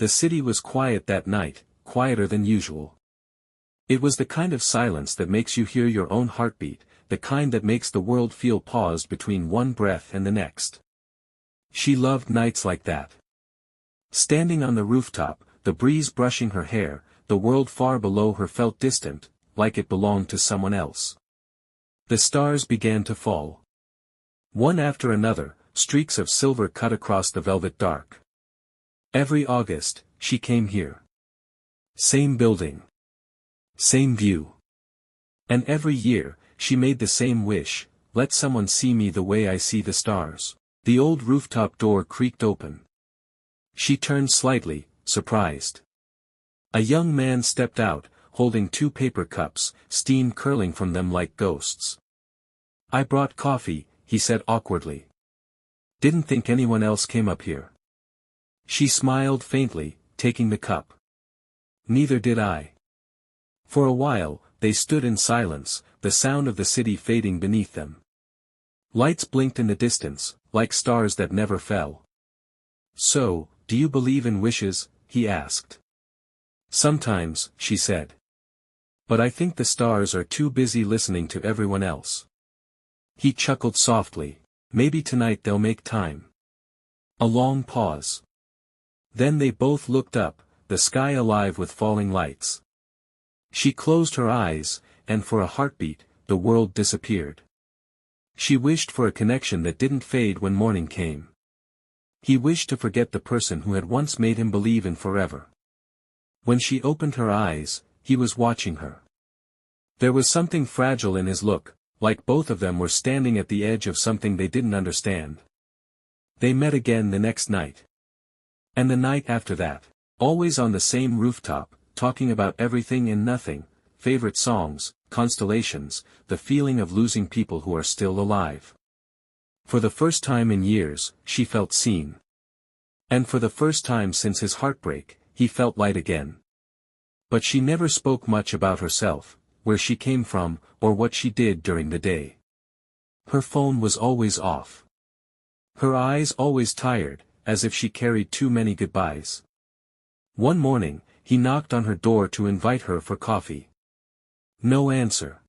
The city was quiet that night, quieter than usual. It was the kind of silence that makes you hear your own heartbeat, the kind that makes the world feel paused between one breath and the next. She loved nights like that. Standing on the rooftop, the breeze brushing her hair, the world far below her felt distant, like it belonged to someone else. The stars began to fall. One after another, streaks of silver cut across the velvet dark. Every August, she came here. Same building. Same view. And every year, she made the same wish, let someone see me the way I see the stars. The old rooftop door creaked open. She turned slightly, surprised. A young man stepped out, holding 2 paper cups, steam curling from them like ghosts. "I brought coffee," he said awkwardly. "Didn't think anyone else came up here." She smiled faintly, taking the cup. "Neither did I." For a while, they stood in silence, the sound of the city fading beneath them. Lights blinked in the distance, like stars that never fell. "So, do you believe in wishes?" he asked. "Sometimes," she said. "But I think the stars are too busy listening to everyone else." He chuckled softly. "Maybe tonight they'll make time." A long pause. Then they both looked up, the sky alive with falling lights. She closed her eyes, and for a heartbeat, the world disappeared. She wished for a connection that didn't fade when morning came. He wished to forget the person who had once made him believe in forever. When she opened her eyes, he was watching her. There was something fragile in his look, like both of them were standing at the edge of something they didn't understand. They met again the next night. And the night after that, always on the same rooftop, talking about everything and nothing, favorite songs, constellations, the feeling of losing people who are still alive. For the first time in years, she felt seen. And for the first time since his heartbreak, he felt light again. But she never spoke much about herself, where she came from, or what she did during the day. Her phone was always off. Her eyes always tired, as if she carried too many goodbyes. One morning, he knocked on her door to invite her for coffee. No answer.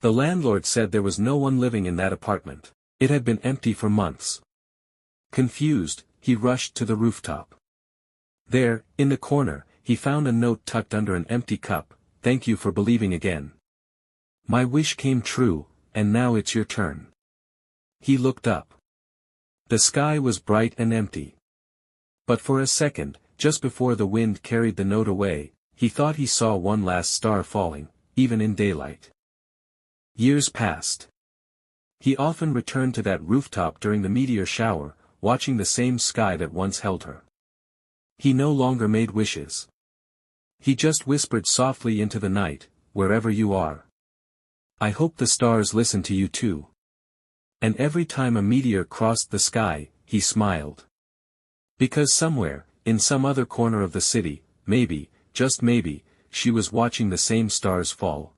The landlord said there was no one living in that apartment. It had been empty for months. Confused, he rushed to the rooftop. There, in the corner, he found a note tucked under an empty cup. "Thank you for believing again. My wish came true, and now it's your turn." He looked up. The sky was bright and empty. But for a second, just before the wind carried the note away, he thought he saw one last star falling, even in daylight. Years passed. He often returned to that rooftop during the meteor shower, watching the same sky that once held her. He no longer made wishes. He just whispered softly into the night, "Wherever you are, I hope the stars listen to you too." And every time a meteor crossed the sky, he smiled. Because somewhere, in some other corner of the city, maybe, just maybe, she was watching the same stars fall.